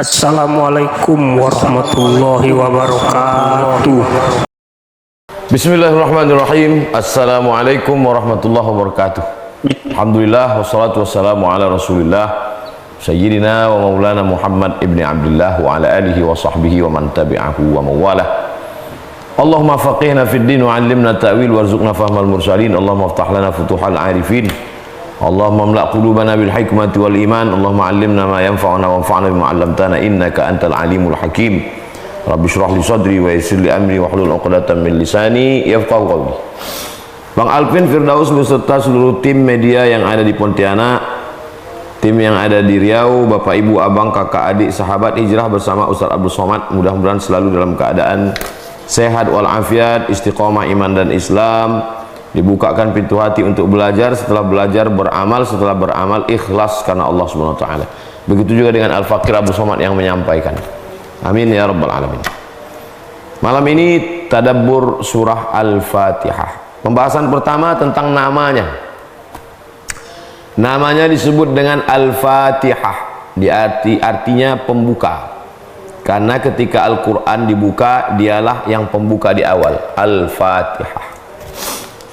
Assalamualaikum warahmatullahi wabarakatuh. Bismillahirrahmanirrahim. Assalamualaikum warahmatullahi wabarakatuh. Alhamdulillah wassalatu wassalamu ala Rasulillah Sayyidina wa Maulana Muhammad ibni Abdullah wa ala alihi wa sahbihi wa man tabi'ahu wa mawalah. Allahumma faqihna fid din wa 'allimna ta'wil warzuqna fahmal mursalin. Allahumma iftah lana futuhal arifin. Allahumma amla' qulubana bil hikmati wal iman. Allahumma 'allimna ma yanfa'una wanfa'na bima 'allamtana innaka antal alimul hakim. Rabbi shrah li sadri wa yassir li amri wahlul 'uqdatam min lisani yafqahu qawli. Bang Alvin Firdaus beserta seluruh tim media yang ada di Pontianak, tim yang ada di Riau, Bapak Ibu, Abang, Kakak, Adik, sahabat hijrah bersama Ustaz Abdul Somad, mudah-mudahan selalu dalam keadaan sehat walafiat, istiqomah iman dan Islam. Dibukakan pintu hati untuk belajar, setelah belajar beramal, setelah beramal ikhlas karena Allah Subhanahu wa taala. Begitu juga dengan Al-Fakir Abdul Somad yang menyampaikan. Amin ya rabbal alamin. Malam ini tadabbur surah Al-Fatihah. Pembahasan pertama tentang namanya. Namanya disebut dengan Al-Fatihah. Artinya pembuka. Karena ketika Al-Quran dibuka, dialah yang pembuka di awal. Al-Fatihah.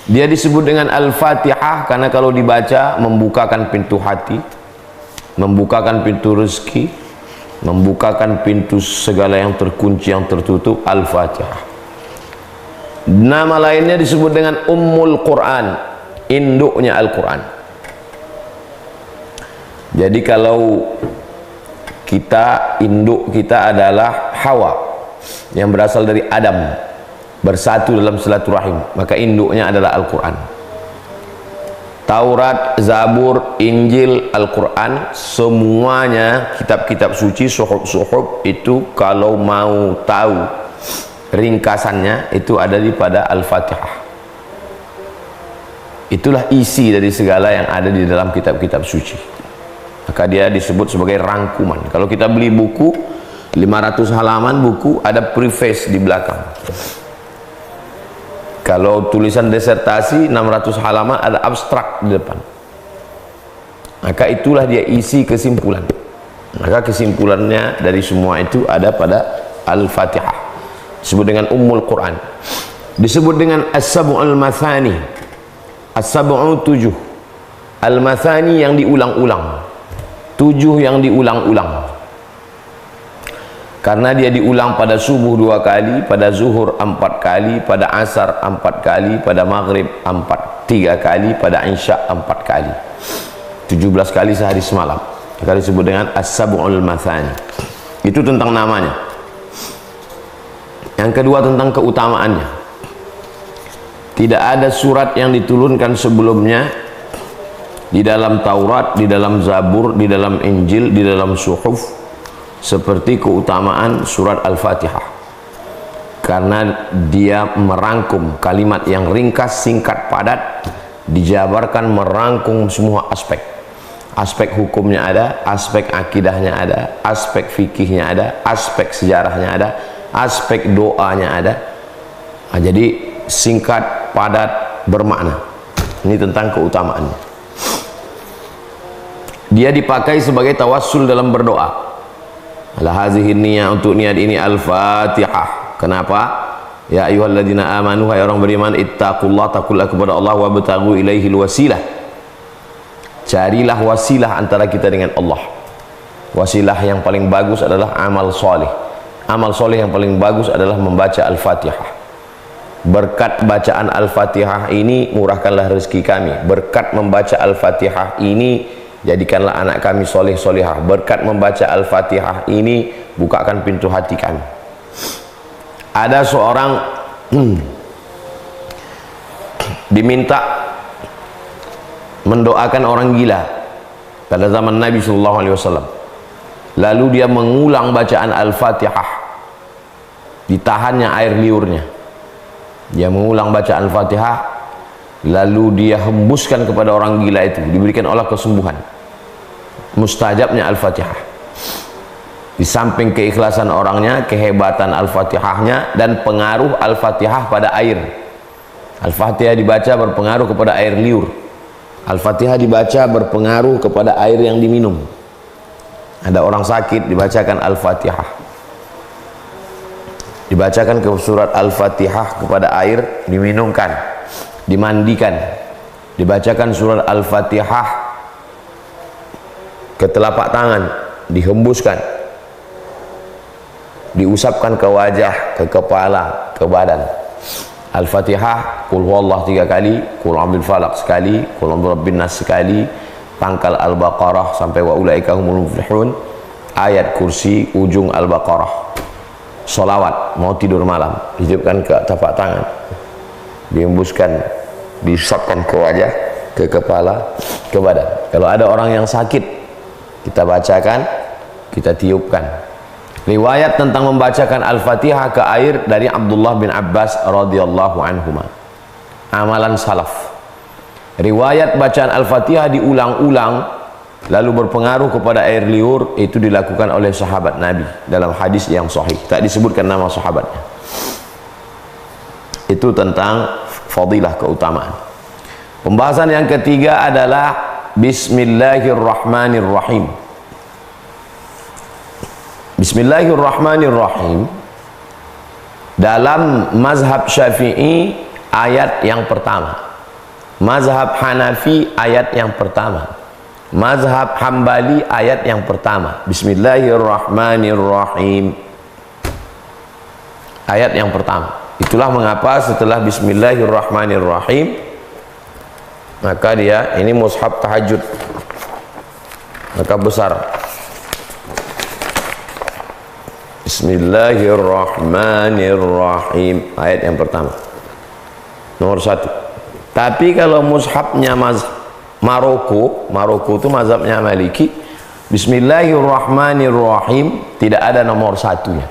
Dia disebut dengan Al-Fatihah karena kalau dibaca membukakan pintu hati, membukakan pintu rezeki, membukakan pintu segala yang terkunci, yang tertutup. Al-Fatihah. Nama lainnya disebut dengan Ummul Quran, induknya Al-Quran. Jadi kalau kita, induk kita adalah Hawa yang berasal dari Adam, bersatu dalam silaturahim, maka induknya adalah Al-Quran. Taurat, Zabur, Injil, Al-Quran, semuanya kitab-kitab suci, suhuf itu kalau mau tahu ringkasannya itu ada di pada Al-Fatihah. Itulah isi dari segala yang ada di dalam kitab-kitab suci. Maka dia disebut sebagai rangkuman. Kalau kita beli buku 500 halaman buku, ada preface di belakang. Kalau tulisan disertasi 600 halaman, ada abstrak di depan. Maka itulah dia isi kesimpulan. Maka kesimpulannya dari semua itu ada pada Al-Fatihah. Disebut dengan Ummul Quran. Disebut dengan As-Sab'ul Mathani. As-Sab'u 7. Al-Mathani yang diulang-ulang. 7 yang diulang-ulang. Karena dia diulang pada subuh 2 kali, pada zuhur 4 kali, pada asar 4 kali, pada maghrib 3 kali, pada isya 4 kali. 17 kali sehari semalam. Maka disebut dengan As-Sab'ul Mathani. Itu tentang namanya. Yang kedua tentang keutamaannya. Tidak ada surat yang diturunkan sebelumnya di dalam Taurat, di dalam Zabur, di dalam Injil, di dalam suhuf seperti keutamaan surat Al-Fatihah, karena dia merangkum kalimat yang ringkas, singkat, padat, dijabarkan, merangkum semua aspek hukumnya ada, aspek akidahnya ada, aspek fikihnya ada, aspek sejarahnya ada, aspek doanya ada. Nah, jadi singkat, padat, bermakna. Ini tentang keutamaannya. Dia dipakai sebagai tawassul dalam berdoa. Hazihi niyah, untuk niat ini Al-Fatihah. Kenapa? Ya ayyuhalladzina amanu, hai orang beriman, ittaqullah, takullah kepada Allah, wabtaghu ilaihil wasilah. Carilah wasilah antara kita dengan Allah. Wasilah yang paling bagus adalah amal soleh. Amal soleh yang paling bagus adalah membaca Al-Fatihah. Berkat bacaan Al-Fatihah ini murahkanlah rezeki kami. Berkat membaca Al-Fatihah ini jadikanlah anak kami soleh solehah. Berkat membaca Al-Fatihah ini bukakan pintu hati kami. Ada seorang diminta mendoakan orang gila pada zaman Nabi SAW. Lalu dia mengulang bacaan Al-Fatihah, ditahannya air liurnya. Dia mengulang bacaan Al-Fatihah, lalu dia hembuskan kepada orang gila itu, diberikan Allah kesembuhan. Mustajabnya Al-Fatihah. Di samping keikhlasan orangnya, kehebatan Al-Fatihahnya, dan pengaruh Al-Fatihah pada air. Al-Fatihah dibaca berpengaruh kepada air liur. Al-Fatihah dibaca berpengaruh kepada air yang diminum. Ada orang sakit, dibacakan Al-Fatihah. Dibacakan ke surat Al-Fatihah kepada air, diminumkan, dimandikan. Dibacakan surat Al-Fatihah ke telapak tangan, dihembuskan, diusapkan ke wajah, ke kepala, ke badan. Al-Fatihah, Qul huwallah 3 kali, Qul a'udzu falaq sekali, Qul a'udzu birabbin nas sekali, pangkal Al-Baqarah sampai wa ulaika humul muflihun, ayat kursi ujung Al-Baqarah. Solawat mau tidur malam, ditiupkan ke tapak tangan, dihembuskan, diusapkan ke wajah, ke kepala, ke badan. Kalau ada orang yang sakit, kita bacakan, kita tiupkan. Riwayat tentang membacakan Al-Fatihah ke air dari Abdullah bin Abbas radhiyallahu anhuma. Amalan salaf. Riwayat bacaan Al-Fatihah diulang-ulang lalu berpengaruh kepada air liur, itu dilakukan oleh sahabat Nabi dalam hadis yang sahih. Tak disebutkan nama sahabatnya. Itu tentang fadilah, keutamaan. Pembahasan yang ketiga adalah Bismillahirrahmanirrahim. Bismillahirrahmanirrahim dalam mazhab Syafi'i ayat yang pertama, mazhab Hanafi ayat yang pertama, mazhab Hambali ayat yang pertama. Bismillahirrahmanirrahim, ayat yang pertama. Itulah mengapa setelah Bismillahirrahmanirrahim maka dia, ini mushaf tahajud, maka besar. Bismillahirrahmanirrahim, ayat yang pertama, nomor 1. Tapi kalau mushafnya Maroko itu mazhabnya Maliki, Bismillahirrahmanirrahim tidak ada nomor 1-nya,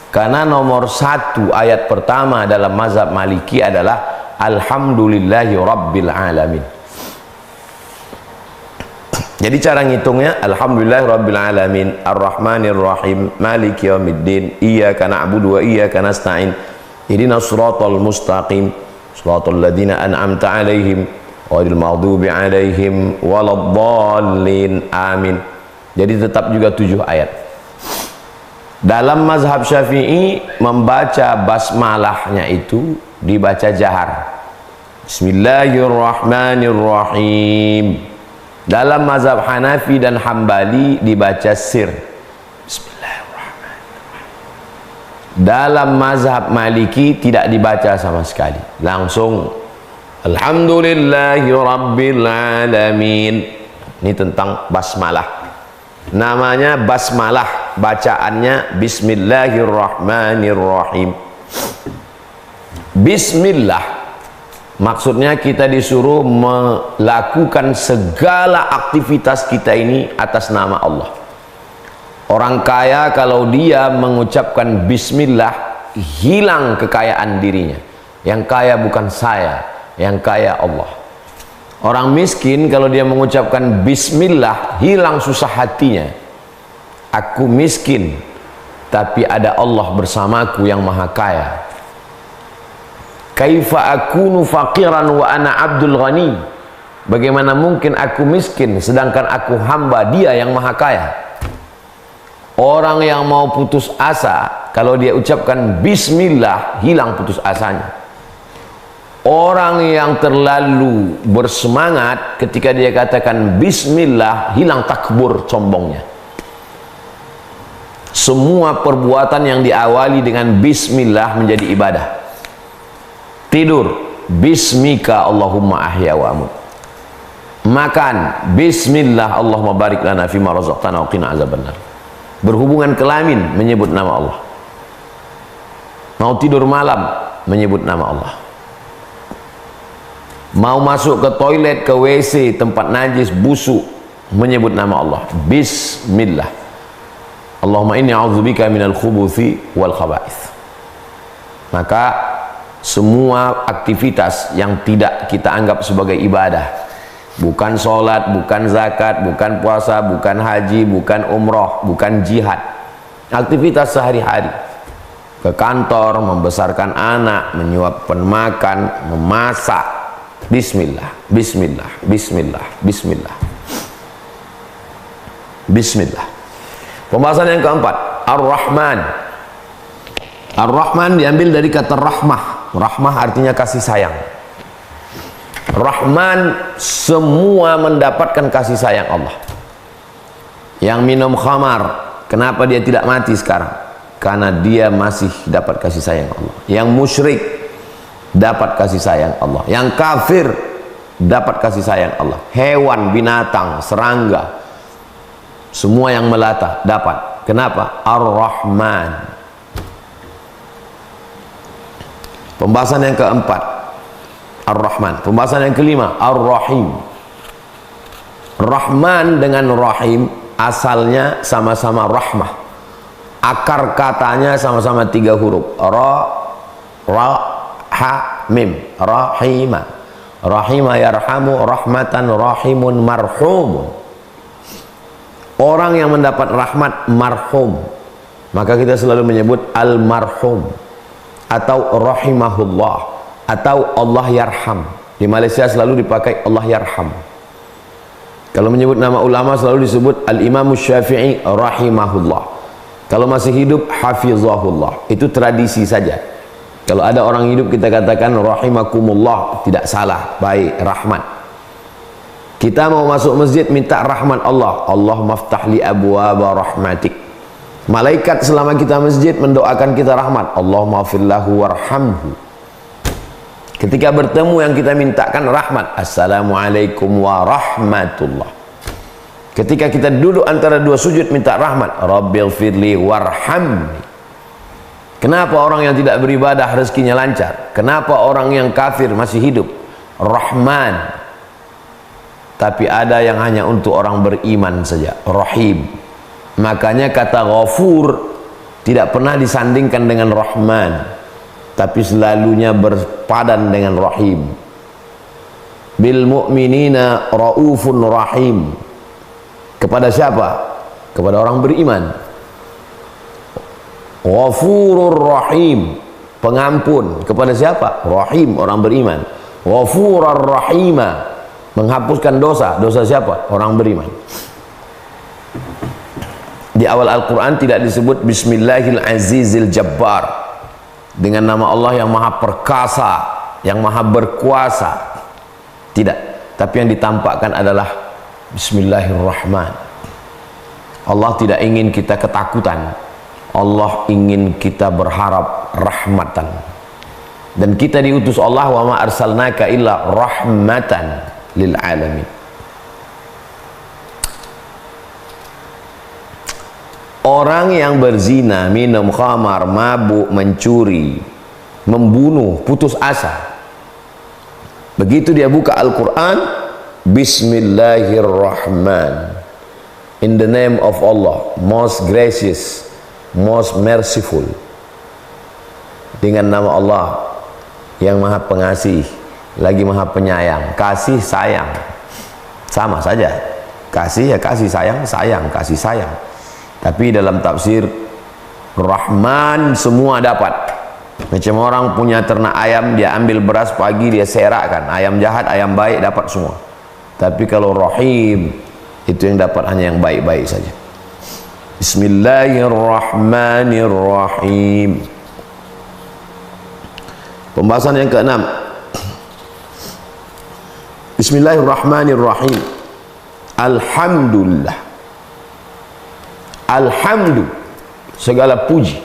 karena nomor 1 ayat pertama dalam mazhab Maliki adalah Alhamdulillahi Rabbil Alamin. Jadi cara ngitungnya, Alhamdulillah Rabbil Alamin, Ar-Rahmanir Rahim, Maliki Yaumiddin, Iyyaka na'budu wa iyyaka nasta'in, Ihdinas siratal mustaqim, siratal ladzina an'amta 'alaihim, ghairil maghdubi 'alaihim waladdallin. Amin. Jadi tetap juga 7 ayat. Dalam mazhab Syafi'i membaca basmalahnya itu dibaca jahar. Bismillahirrahmanirrahim. Dalam mazhab Hanafi dan Hambali dibaca sir. Bismillahirrahmanirrahim. Dalam mazhab Maliki tidak dibaca sama sekali, langsung Alhamdulillahi Rabbil Alamin. Ini tentang basmalah. Namanya basmalah, bacaannya Bismillahirrahmanirrahim. Bismillah maksudnya kita disuruh melakukan segala aktivitas kita ini atas nama Allah. Orang kaya kalau dia mengucapkan bismillah, hilang kekayaan dirinya. Yang kaya bukan saya, yang kaya Allah. Orang miskin kalau dia mengucapkan bismillah, hilang susah hatinya. Aku miskin, tapi ada Allah bersamaku yang maha kaya. Kaifa akunu faqiran wa ana abdul ghani. Bagaimana mungkin aku miskin sedangkan aku hamba Dia yang maha kaya. Orang yang mau putus asa, kalau dia ucapkan bismillah, hilang putus asanya. Orang yang terlalu bersemangat ketika dia katakan bismillah, hilang takbur, sombongnya. Semua perbuatan yang diawali dengan bismillah menjadi ibadah. Tidur, bismika Allahumma ahya wa amut. Makan, bismillah Allahumma barik lana fima razaqtana wa qina azabannar. Berhubungan kelamin, menyebut nama Allah. Mau tidur malam, menyebut nama Allah. Mau masuk ke toilet, ke WC, tempat najis, busuk, menyebut nama Allah. Bismillah. Allahumma inni a'udzubika minal khubuthi wal khaba'ith. Maka semua aktivitas yang tidak kita anggap sebagai ibadah, bukan sholat, bukan zakat, bukan puasa, bukan haji, bukan umroh, bukan jihad, aktivitas sehari-hari, ke kantor, membesarkan anak, menyuapkan makan, memasak, bismillah, bismillah, bismillah, bismillah, bismillah. Pembahasan yang keempat, Ar-Rahman. Ar-Rahman diambil dari kata rahmah. Rahmah artinya kasih sayang. Rahman, semua mendapatkan kasih sayang Allah. Yang minum khamar, kenapa dia tidak mati sekarang? Karena dia masih dapat kasih sayang Allah. Yang musyrik dapat kasih sayang Allah. Yang kafir dapat kasih sayang Allah. Hewan, binatang, serangga, semua yang melata dapat. Kenapa? Ar-Rahman. Pembahasan yang keempat, Ar-Rahman. Pembahasan yang kelima, Ar-Rahim. Rahman dengan Rahim asalnya sama-sama rahmah. Akar katanya sama-sama 3 huruf. Ha, mim. Rahima. Rahima yarhamu rahmatan rahimun marhum. Orang yang mendapat rahmat marhum, maka kita selalu menyebut al-marhum atau rahimahullah atau Allah yarham. Di Malaysia selalu dipakai Allah yarham. Kalau menyebut nama ulama selalu disebut Al-Imam Syafi'i rahimahullah. Kalau masih hidup hafizahullah. Itu tradisi saja. Kalau ada orang hidup kita katakan rahimakumullah, tidak salah, baik, rahmat. Kita mau masuk masjid minta rahmat Allah. Allahumma ftah li abwaaba rahmatik. Malaikat selama kita masjid mendoakan kita rahmat. Allahumma firlahu warhamhu. Ketika bertemu yang kita mintakan rahmat. Assalamualaikum warahmatullah. Ketika kita duduk antara 2 sujud minta rahmat. Rabbil firli warhamni. Kenapa orang yang tidak beribadah rezekinya lancar? Kenapa orang yang kafir masih hidup? Rahman. Tapi ada yang hanya untuk orang beriman saja. Rahim. Makanya kata Ghafur tidak pernah disandingkan dengan Rahman, tapi selalunya berpadan dengan Rahim. Bil mu'minina raufun rahim. Kepada siapa? Kepada orang beriman. Ghafurur rahim, pengampun. Kepada siapa? Rahim, orang beriman. Ghafurur rahima, menghapuskan dosa. Dosa siapa? Orang beriman. Di awal Al-Quran tidak disebut Bismillahil Azizil Jabbar, dengan nama Allah yang maha perkasa, yang maha berkuasa. Tidak. Tapi yang ditampakkan adalah Bismillahirrahman. Allah tidak ingin kita ketakutan. Allah ingin kita berharap rahmatan. Dan kita diutus Allah, wa ma arsalnaka illa rahmatan lil alamin. Orang yang berzina, minum khamar, mabuk, mencuri, membunuh, putus asa. Begitu dia buka Al-Quran, Bismillahirrahman. In the name of Allah, most gracious, most merciful. Dengan nama Allah yang maha pengasih, lagi maha penyayang. Kasih, sayang, sama saja. Kasih ya kasih, sayang, sayang, kasih, sayang. Tapi dalam tafsir Rahman semua dapat. Macam orang punya ternak ayam, dia ambil beras pagi, dia serakkan. Ayam jahat, ayam baik dapat semua. Tapi kalau Rahim, itu yang dapat hanya yang baik-baik saja. Bismillahirrahmanirrahim. Pembahasan yang ke-6. Bismillahirrahmanirrahim. Alhamdulillah. Alhamdulillah, segala puji.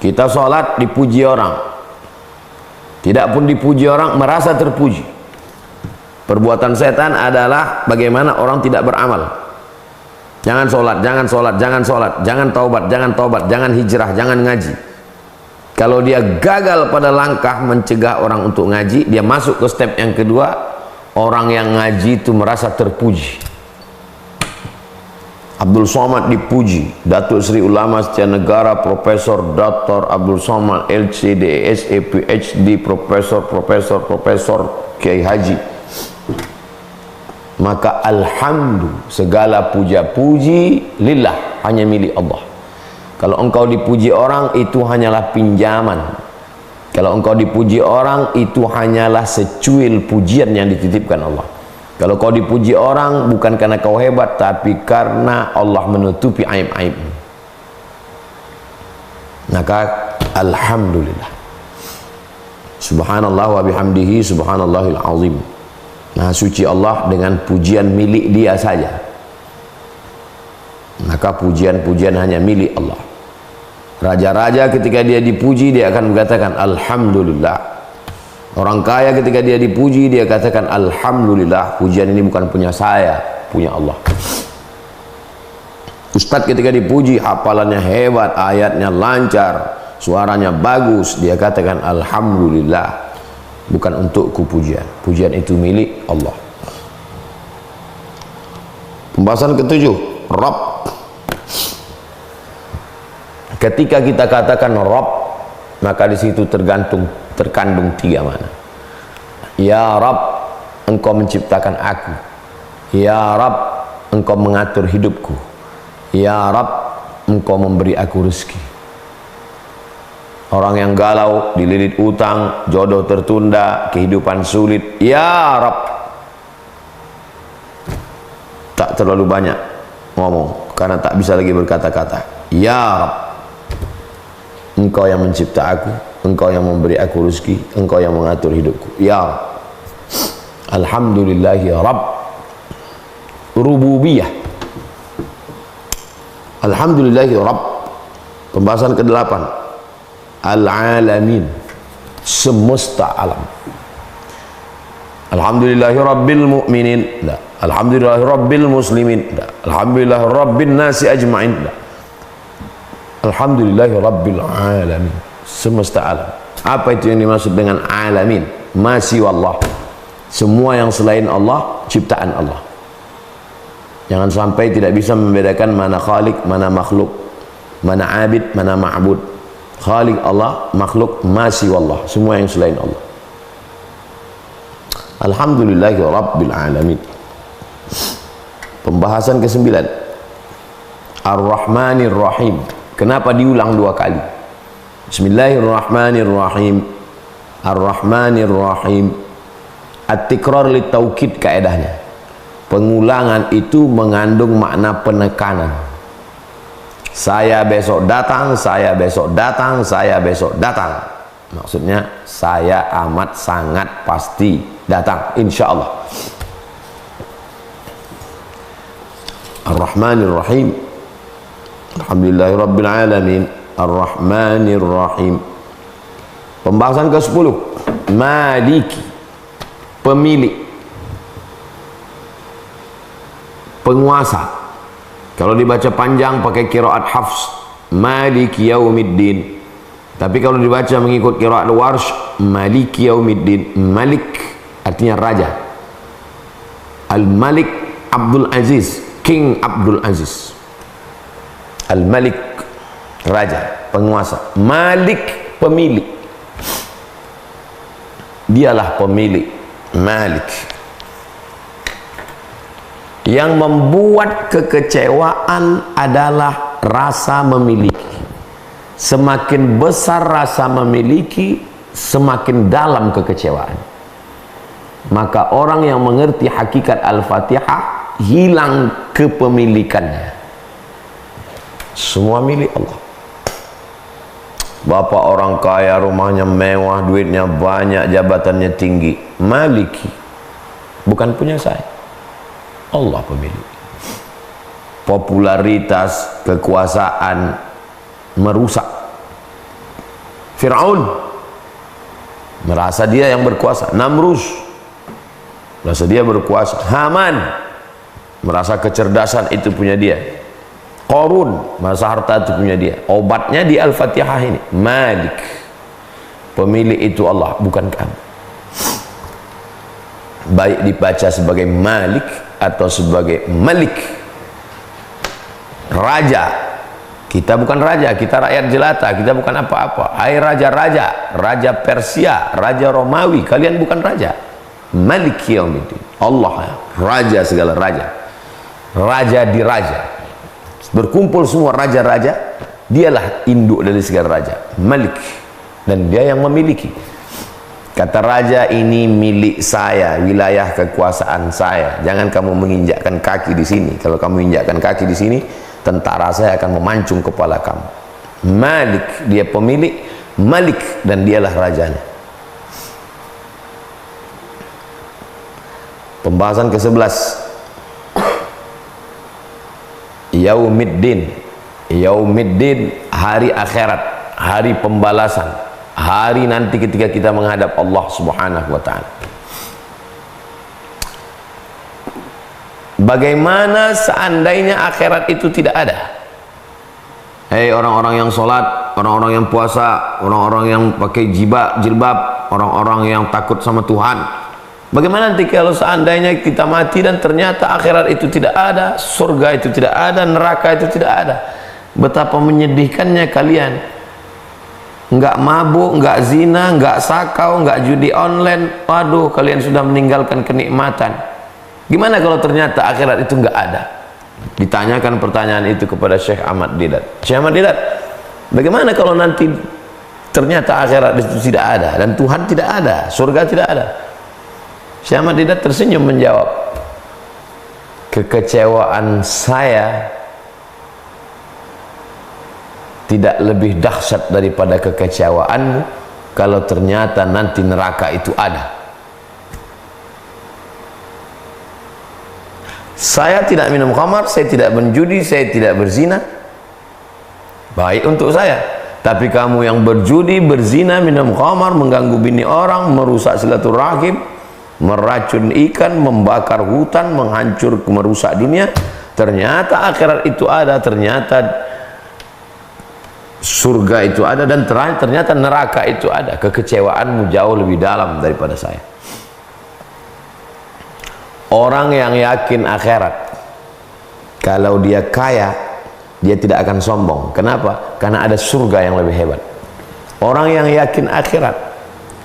Kita sholat dipuji orang, tidak pun dipuji orang, merasa terpuji. Perbuatan setan adalah bagaimana orang tidak beramal. Jangan sholat, jangan sholat, jangan sholat, jangan taubat, jangan taubat, jangan hijrah, jangan ngaji. Kalau dia gagal pada langkah mencegah orang untuk ngaji, dia masuk ke step yang kedua. Orang yang ngaji itu merasa terpuji. Abdul Somad dipuji, Datuk Seri Ulama Setia Negara, Profesor Dr. Abdul Somad, LCD, SE, PhD, Profesor, Kiai Haji. Maka alhamdulillah, segala puja-puji lillah, hanya milik Allah. Kalau engkau dipuji orang, itu hanyalah pinjaman. Kalau engkau dipuji orang, itu hanyalah secuil pujian yang dititipkan Allah. Kalau kau dipuji orang bukan karena kau hebat, tapi karena Allah menutupi aib-aib. Maka alhamdulillah. Subhanallah wa bihamdihi subhanallahil azim. Maha suci Allah dengan pujian milik Dia saja. Maka pujian-pujian hanya milik Allah. Raja-raja ketika dia dipuji dia akan mengatakan alhamdulillah. Orang kaya ketika dia dipuji dia katakan alhamdulillah, pujian ini bukan punya saya, punya Allah. Ustadz ketika dipuji hafalannya hebat, ayatnya lancar, suaranya bagus, dia katakan alhamdulillah, bukan untukku pujian, pujian itu milik Allah. Pembahasan ketujuh, Rabb. Ketika kita katakan Rabb, maka di situ terkandung tiga makna. Ya Rabb, Engkau menciptakan aku. Ya Rabb, Engkau mengatur hidupku. Ya Rabb, Engkau memberi aku rezeki. Orang yang galau, dililit utang, jodoh tertunda, kehidupan sulit, ya Rabb. Tak terlalu banyak ngomong karena tak bisa lagi berkata-kata. Ya Rabb, Engkau yang mencipta aku, Engkau yang memberi aku rezeki, Engkau yang mengatur hidupku. Ya Rabb. Alhamdulillahi Rabb. Rububiyah. Alhamdulillahi Rabb. Pembahasan ke-8. Al-alamin. Semesta alam. Alhamdulillahi Rabbil mu'minin. Tidak. Alhamdulillahi Rabbil muslimin. Tidak. Alhamdulillahi Rabbin nasi ajma'in. Tidak. Alhamdulillahi Rabbil alamin. Semesta alam. Apa itu yang dimaksud dengan alamin? Masih wallah. Semua yang selain Allah ciptaan Allah. Jangan sampai tidak bisa membedakan mana khalik, mana makhluk, mana abid, mana ma'bud. Khalik Allah, makhluk masih wallah. Semua yang selain Allah. Alhamdulillahi Rabbil alamin. Pembahasan ke-9. Ar-Rahmanir Rahim. Kenapa diulang dua kali? Bismillahirrahmanirrahim. Ar-Rahmanir Rahim. At-tikrar li taukid kaedahnya. Pengulangan itu mengandung makna penekanan. Saya besok datang, saya besok datang, saya besok datang. Maksudnya saya amat sangat pasti datang, insya Allah. Ar-Rahmanir Rahim. Alhamdulillahirabbil alamin. Ar-Rahmanir Rahim. Pembahasan ke-10. Maliki. Pemilik. Penguasa. Kalau dibaca panjang pakai qiraat Hafs, Maliki Yaumiddin. Tapi kalau dibaca mengikut qiraat Warsh, Maliki Yaumiddin. Malik artinya raja. Al-Malik Abdul Aziz, King Abdul Aziz. Al-Malik raja, penguasa. Malik pemilik. Dialah pemilik. Malik. Yang membuat kekecewaan adalah rasa memiliki. Semakin besar rasa memiliki, semakin dalam kekecewaan. Maka orang yang mengerti hakikat Al-Fatihah hilang kepemilikannya. Semua milik Allah. Bapak orang kaya, rumahnya mewah, duitnya banyak, jabatannya tinggi. Maliki. Bukan punya saya. Allah pemilik. Popularitas, kekuasaan merusak. Fir'aun merasa dia yang berkuasa. Namrus merasa dia berkuasa. Haman merasa kecerdasan itu punya dia. Qarun merasa harta itu punya dia. Obatnya di Al-Fatihah ini. Malik. Pemilik itu Allah, bukan kamu. Baik dibaca sebagai Malik atau sebagai Malik. Raja. Kita bukan raja, kita rakyat jelata, kita bukan apa-apa. Hai raja-raja, raja Persia, raja Romawi, kalian bukan raja. Malik Yaumiddin. Allah, raja segala raja. Raja di raja. Berkumpul semua raja-raja, dialah induk dari segala raja. Malik. Dan dia yang memiliki. Kata raja, ini milik saya, wilayah kekuasaan saya. Jangan kamu menginjakkan kaki di sini. Kalau kamu injakkan kaki di sini, tentara saya akan memancung kepala kamu. Malik, dia pemilik, Malik, dan dialah rajanya. Pembahasan ke-11. Yaumiddin. Yaumiddin, hari akhirat, hari pembalasan, hari nanti ketika kita menghadap Allah Subhanahu wa ta'ala. Bagaimana seandainya akhirat itu tidak ada? Hei orang-orang yang sholat, orang-orang yang puasa, orang-orang yang pakai jilbab, orang-orang yang takut sama Tuhan. Bagaimana nanti kalau seandainya kita mati dan ternyata akhirat itu tidak ada, surga itu tidak ada, neraka itu tidak ada? Betapa menyedihkannya kalian. Enggak mabuk, enggak zina, enggak sakau, enggak judi online. Waduh, kalian sudah meninggalkan kenikmatan. Gimana kalau ternyata akhirat itu enggak ada? Ditanyakan pertanyaan itu kepada Syekh Ahmad Didat. Syekh Ahmad Didat, bagaimana kalau nanti ternyata akhirat itu tidak ada dan Tuhan tidak ada, surga tidak ada? Syekh Ahmad Didat tersenyum menjawab, kekecewaan saya tidak lebih dahsyat daripada kekecewaanmu kalau ternyata nanti neraka itu ada. Saya tidak minum khamar, saya tidak menjudi, saya tidak berzina, baik untuk saya. Tapi kamu yang berjudi, berzina, minum khamar, mengganggu bini orang, merusak silaturahim, meracun ikan, membakar hutan, menghancur, merusak dunia, ternyata akhirat itu ada, ternyata surga itu ada, dan ternyata neraka itu ada. Kekecewaanmu jauh lebih dalam daripada saya. Orang yang yakin akhirat, kalau dia kaya, dia tidak akan sombong. Kenapa? Karena ada surga yang lebih hebat. Orang yang yakin akhirat,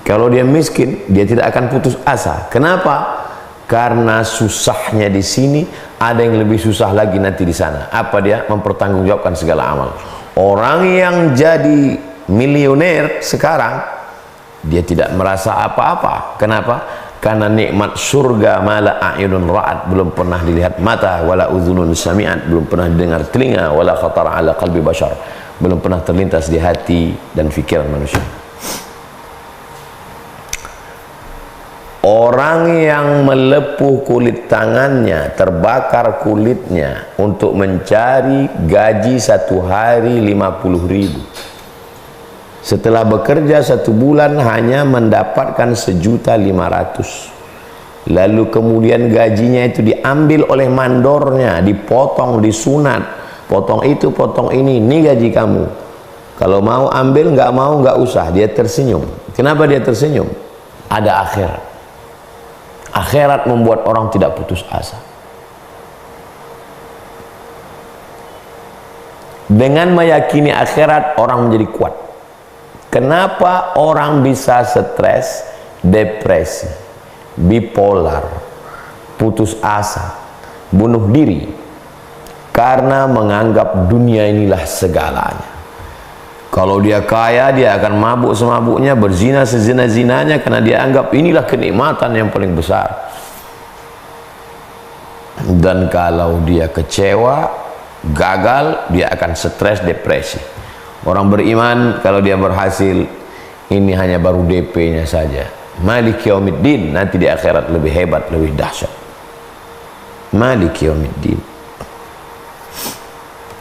kalau dia miskin, dia tidak akan putus asa. Kenapa? Karena susahnya di sini, ada yang lebih susah lagi nanti di sana. Apa dia? Mempertanggungjawabkan segala amal. Orang yang jadi milioner sekarang, dia tidak merasa apa-apa. Kenapa? Karena nikmat surga mala a'yunun ra'at, belum pernah dilihat mata, wala udhunun sami'at, belum pernah didengar telinga, wala khatara ala qalbi bashar, belum pernah terlintas di hati dan pikiran manusia. Orang yang melepuh kulit tangannya, terbakar kulitnya untuk mencari gaji satu hari 50.000, setelah bekerja 1 bulan hanya mendapatkan 1.500.000, lalu kemudian gajinya itu diambil oleh mandornya, dipotong, disunat, potong itu, potong ini gaji kamu, kalau mau ambil, nggak mau nggak usah. Dia tersenyum. Kenapa dia tersenyum? Ada akhirat. Akhirat membuat orang tidak putus asa. Dengan meyakini akhirat, orang menjadi kuat. Kenapa orang bisa stres, depresi, bipolar, putus asa, bunuh diri? Karena menganggap dunia inilah segalanya. Kalau dia kaya, dia akan mabuk semabuknya, berzina sezina-zinanya, karena dia anggap inilah kenikmatan yang paling besar. Dan kalau dia kecewa, gagal, dia akan stres, depresi. Orang beriman, kalau dia berhasil, ini hanya baru DP-nya saja. Malik yaumiddin, nanti di akhirat lebih hebat, lebih dahsyat. Malik yaumiddin.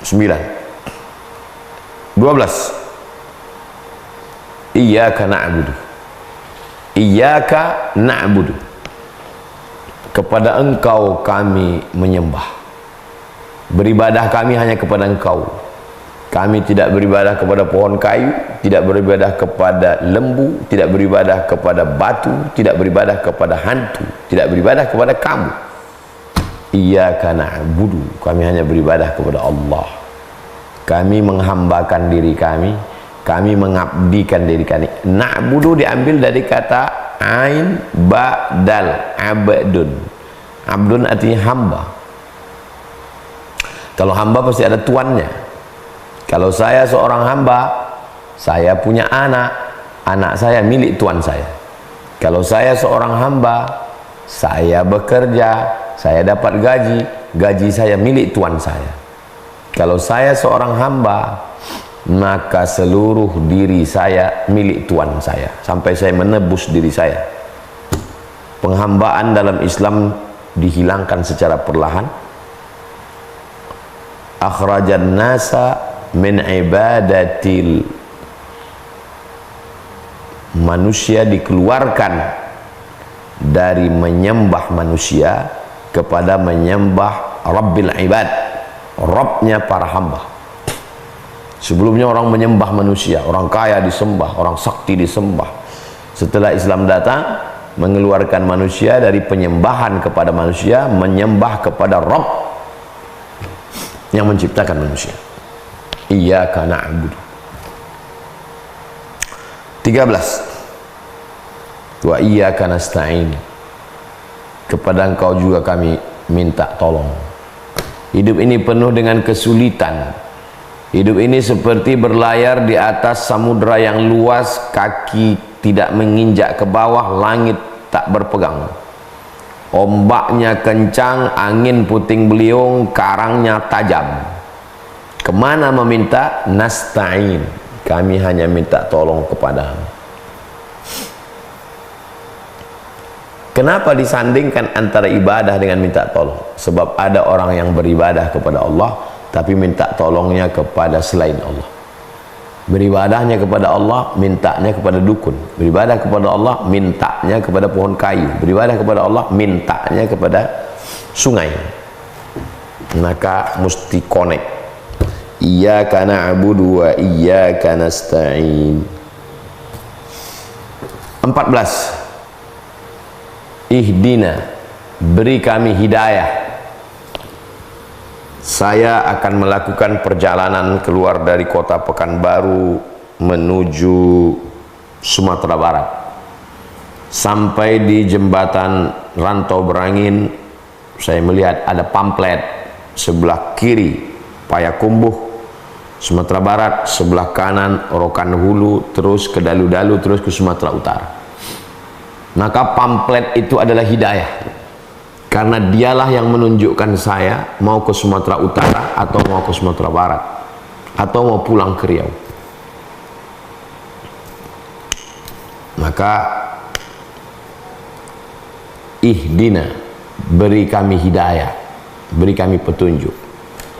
9. 12. Iyyaka na'budu. Iyyaka na'budu. Kepada engkau kami menyembah. Beribadah kami hanya kepada engkau. Kami tidak beribadah kepada pohon kayu, tidak beribadah kepada lembu, tidak beribadah kepada batu, tidak beribadah kepada hantu, tidak beribadah kepada kamu. Iyyaka na'budu, kami hanya beribadah kepada Allah. Kami menghambakan diri kami mengabdikan diri kami. Na'budu diambil dari kata ain ba dal, abdun. Abdun artinya hamba. Kalau hamba pasti ada tuannya. Kalau saya seorang hamba, saya punya anak saya milik tuan saya. Kalau saya seorang hamba, saya bekerja, saya dapat gaji, gaji saya milik tuan saya. Kalau saya seorang hamba, maka seluruh diri saya milik tuan saya sampai saya menebus diri saya. Penghambaan dalam Islam dihilangkan secara perlahan. Akhrajan nasa min ibadatil, manusia dikeluarkan dari menyembah manusia kepada menyembah Rabbil Ibad, Rabbnya para hamba. Sebelumnya orang menyembah manusia, orang kaya disembah, orang sakti disembah. Setelah Islam datang, mengeluarkan manusia dari penyembahan kepada manusia, menyembah kepada Rabb yang menciptakan manusia. Iyyaka na'budu. 13. Wa iyyaka nasta'in. Kepada Engkau juga kami minta tolong. Hidup ini penuh dengan kesulitan. Hidup ini seperti berlayar di atas samudra yang luas, kaki tidak menginjak ke bawah, langit tak berpegang. Ombaknya kencang, angin puting beliung, karangnya tajam. Kemana meminta? Nasta'in. Kami hanya minta tolong kepadamu. Kenapa disandingkan antara ibadah dengan minta tolong? Sebab ada orang yang beribadah kepada Allah tapi minta tolongnya kepada selain Allah. Beribadahnya kepada Allah, mintanya kepada dukun. Beribadah kepada Allah, mintanya kepada pohon kayu. Beribadah kepada Allah, mintanya kepada sungai. Maka mesti connect. Iyyaka na'budu wa iyyaka nasta'in. 14. Ihdina, beri kami hidayah. Saya akan melakukan perjalanan keluar dari kota Pekanbaru menuju Sumatera Barat. Sampai di jembatan Rantau Berangin, saya melihat ada pamflet sebelah kiri Payakumbuh Sumatera Barat, sebelah kanan Rokan Hulu, terus ke Dalu-Dalu, terus ke Sumatera Utara. Maka pamflet itu adalah hidayah, karena dialah yang menunjukkan saya mau ke Sumatera Utara atau mau ke Sumatera Barat atau mau pulang ke Riau. Maka ihdina, beri kami hidayah, beri kami petunjuk.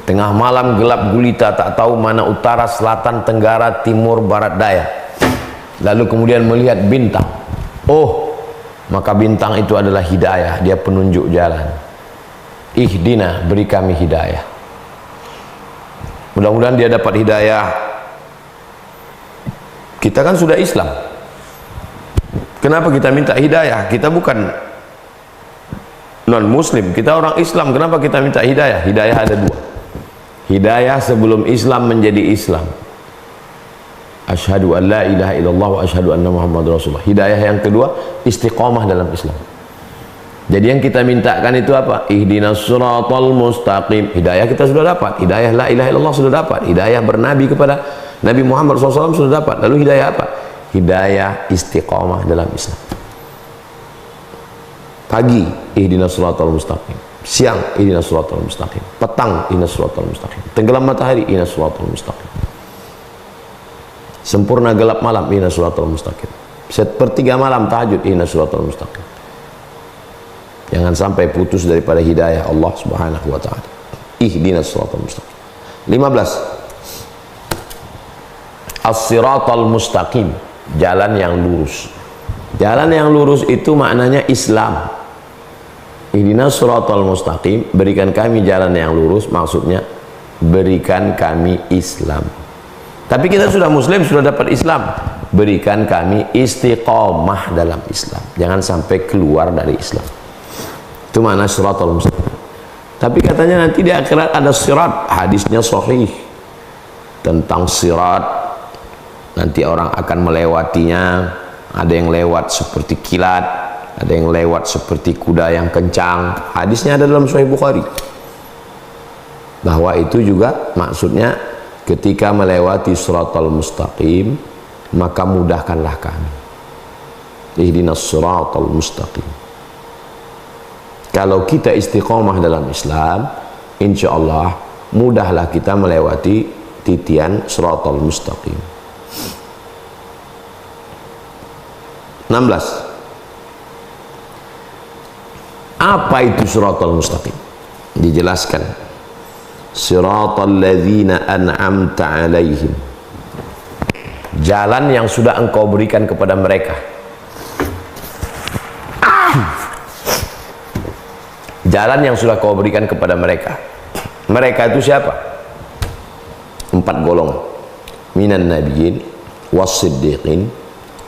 Tengah malam gelap gulita, tak tahu mana utara, selatan, tenggara, timur, barat, daya. Lalu kemudian melihat bintang. Oh, maka bintang itu adalah hidayah, dia penunjuk jalan. Ihdina, beri kami hidayah. Mudah-mudahan dia dapat hidayah. Kita kan sudah Islam. Kenapa kita minta hidayah? Kita bukan non-muslim, kita orang Islam. Kenapa kita minta hidayah? Hidayah ada dua. Hidayah sebelum Islam menjadi Islam. Asyhadu an la ilaha illallah wa asyhadu anna Muhammadar Rasulullah. Hidayah yang kedua, istiqamah dalam Islam. Jadi yang kita mintakan itu apa? Ihdinas siratal mustaqim. Hidayah kita sudah dapat. Hidayah la ilaha illallah sudah dapat. Hidayah bernabi kepada Nabi Muhammad SAW sudah dapat. Lalu hidayah apa? Hidayah istiqamah dalam Islam. Pagi, ihdinas siratal mustaqim. Siang, ihdinas siratal mustaqim. Petang, ihdinas siratal mustaqim. Tenggelam matahari, ihdinas siratal mustaqim. Sempurna gelap malam, ihdinas siratal mustaqim. Sepertiga malam tahajud, ihdinas siratal mustaqim. Jangan sampai putus daripada hidayah Allah Subhanahu wa taala. Ihdinas siratal mustaqim. 15. As-siratal mustaqim, jalan yang lurus. Jalan yang lurus itu maknanya Islam. Ihdinas siratal mustaqim, berikan kami jalan yang lurus, maksudnya berikan kami Islam. Tapi kita sudah muslim, sudah dapat Islam, berikan kami istiqamah dalam Islam. Jangan sampai keluar dari Islam. Itu makna siratal mustaqim. Tapi katanya nanti di akhirat ada sirat, hadisnya sahih tentang sirat. Nanti orang akan melewatinya, ada yang lewat seperti kilat, ada yang lewat seperti kuda yang kencang. Hadisnya ada dalam Sahih Bukhari. Bahwa itu juga maksudnya ketika melewati siratal mustaqim, maka mudahkanlah kami. ihdinas siratal mustaqim. Kalau kita istiqomah dalam Islam, insya Allah mudahlah kita melewati titian siratal mustaqim. 16. Apa itu siratal mustaqim? Dijelaskan, siratal ladzina an'amta alaihim, jalan yang sudah engkau berikan kepada mereka. Jalan yang sudah kau berikan kepada mereka. Mereka itu siapa? 4 golongan. Minan nabiyyin was-siddiqin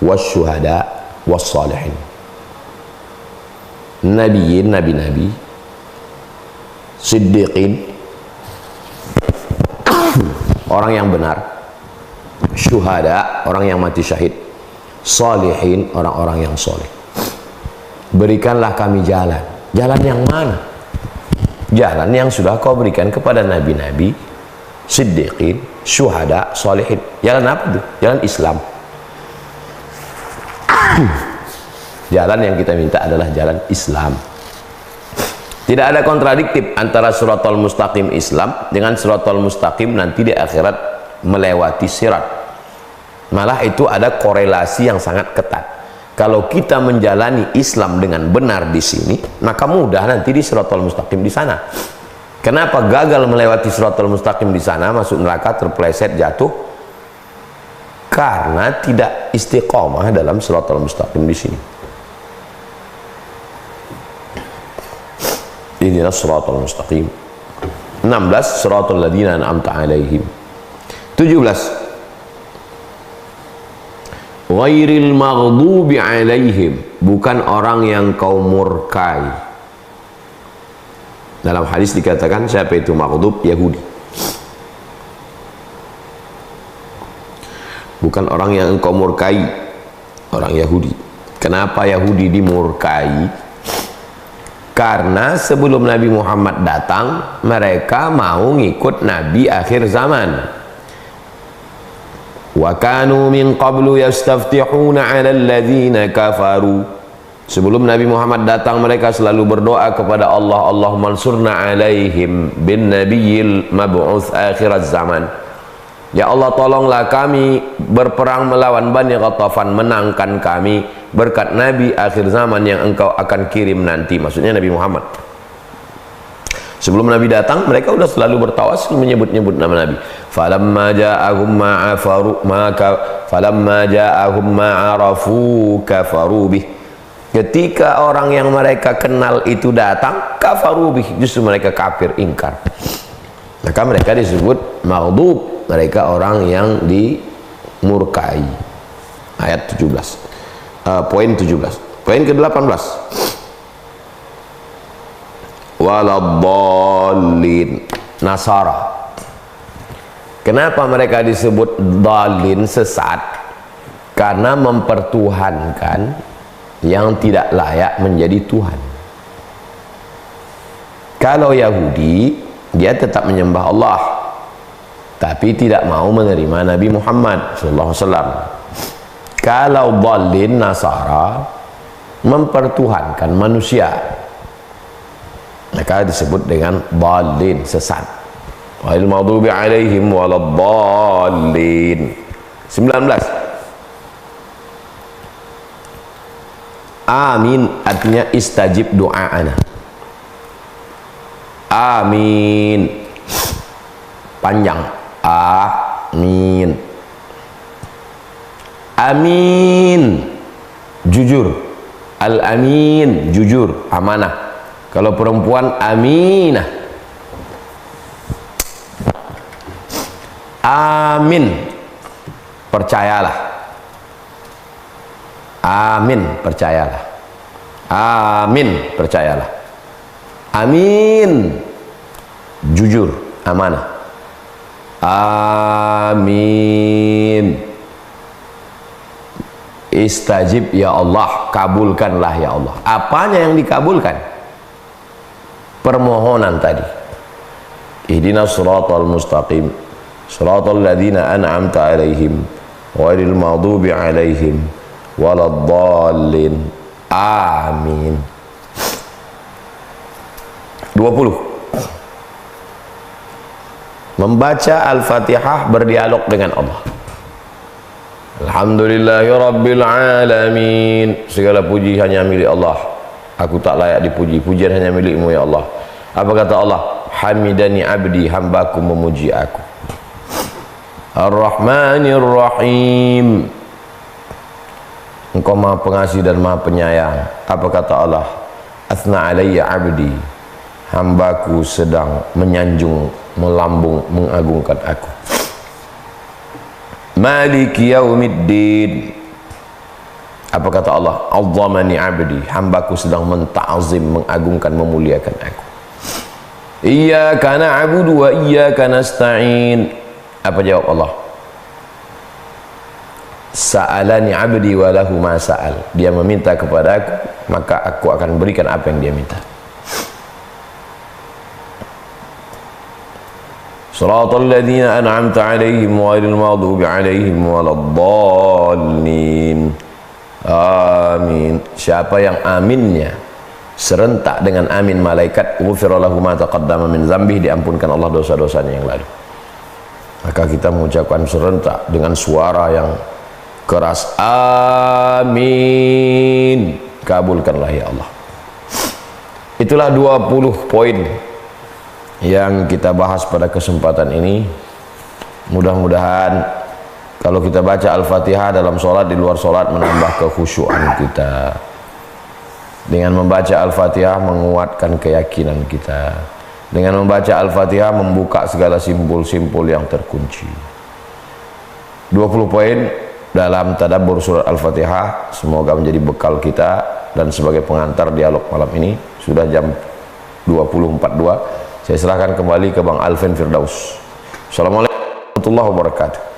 was-syuhada was-salihin. Nabiyyin, nabi-nabi, siddiqin, orang yang benar, syuhada, orang yang mati syahid, salihin, orang-orang yang soleh. Berikanlah kami jalan. Jalan yang mana? Jalan yang sudah kau berikan kepada nabi-nabi, siddiqin, syuhada, salihin. Jalan apa itu? Jalan Islam. Jalan yang kita minta adalah jalan Islam. Tidak ada kontradiktif antara siratal mustaqim Islam dengan siratal mustaqim nanti di akhirat melewati sirat. Malah itu ada korelasi yang sangat ketat. Kalau kita menjalani Islam dengan benar di sini, maka mudah nanti di siratal mustaqim di sana. Kenapa gagal melewati siratal mustaqim di sana, masuk neraka, terpeleset, jatuh? Karena tidak istiqomah dalam siratal mustaqim di sini. Ihdinas siratal mustaqim. 16. Siratal ladzina an'amta alaihim. 17. Ghairil maghdubi alaihim, bukan orang yang kau murkai. Dalam hadis dikatakan siapa itu maghdub? Yahudi. Bukan orang yang engkau murkai, orang Yahudi. Kenapa Yahudi dimurkai? Karena sebelum Nabi Muhammad datang, mereka mau ngikut Nabi akhir zaman. Wa kanu min qablu yastaftihuna 'alal ladzina kafaru. Sebelum Nabi Muhammad datang, mereka selalu berdoa kepada Allah, Allahumma ansurna 'alaihim bin nabiyil mab'uts akhiraz zaman. Ya Allah, tolonglah kami berperang melawan Bani Ghatafan, menangkan kami berkat Nabi akhir zaman yang engkau akan kirim nanti. Maksudnya Nabi Muhammad. Sebelum Nabi datang, mereka sudah selalu bertawasul menyebut-nyebut nama Nabi. Falamma ja'ahum ma'arafu kafaru bih. Ketika orang yang mereka kenal itu datang, kafaru bih, justru mereka kafir, ingkar. Maka mereka disebut maghdub, mereka orang yang dimurkai. Ayat 17. Poin 17. Poin ke-18. Waladdallin, Nasara. Kenapa mereka disebut dhalin, sesat? Karena mempertuhankan yang tidak layak menjadi Tuhan. Kalau Yahudi, dia tetap menyembah Allah, tapi tidak mau menerima Nabi Muhammad SAW. Kalau dhalin, Nasara, mempertuhankan manusia, maka disebut dengan dhalin, sesat. Wal maghdubi alaihim waladdallin. 19. Amin artinya istajib doa'ana. Amin, panjang. Amin. Amin, jujur. Al-amin, jujur, amanah. Kalau perempuan, aminah. Amin, percayalah. Amin, percayalah. Amin, percayalah. Amin, jujur, amanah. Amin, istajib ya Allah, kabulkanlah ya Allah. Apanya yang dikabulkan? Permohonan tadi. Ihdinas siratal mustaqim, siratal ladzina an'amta alaihim, ghairil maghdubi alaihim waladdallin. Amin. 20. Membaca Al-Fatihah berdialog dengan Allah. Alhamdulillahirabbil alamin. Segala puji hanya milik Allah. Aku tak layak dipuji. Pujian hanya milik-Mu ya Allah. Apa kata Allah? Hamidani abdi, hambaku memuji aku. Ar-Rahmanir Rahim. Engkau Maha Pengasih dan Maha Penyayang. Apa kata Allah? Athna alayya abdi, hambaku sedang menyanjung, melambung, mengagungkan aku. Maliki yaumiddin. Apa kata Allah? Azzamani abdi, hambaku sedang menta'zim, mengagungkan, memuliakan aku. Iyyaka na'budu wa iyyaka nasta'in. Apa jawab Allah? Sa'alani abdi wa lahu ma sa'al. Dia meminta kepada aku, maka aku akan berikan apa yang dia minta. Shiratal ladzina an'amta 'alaihim ghairil maghdubi 'alaihim waladdallin. Amin. Siapa yang aminnya serentak dengan amin malaikat, ghufira lahu ma taqaddama min dzambihi, diampunkan Allah dosa-dosanya yang lalu. Maka kita mengucapkan serentak dengan suara yang keras, amin. Kabulkanlah ya Allah. Itulah 20 poin yang kita bahas pada kesempatan ini. Mudah-mudahan kalau kita baca Al-Fatihah dalam sholat, di luar sholat, menambah kekhusyuan kita. Dengan membaca Al-Fatihah menguatkan keyakinan kita. Dengan membaca Al-Fatihah membuka segala simpul-simpul yang terkunci. 20 poin dalam tadabbur surat Al-Fatihah, semoga menjadi bekal kita dan sebagai pengantar dialog malam ini. Sudah jam 20.42. Saya serahkan kembali ke Bang Alvin Firdaus. Assalamualaikum warahmatullahi wabarakatuh.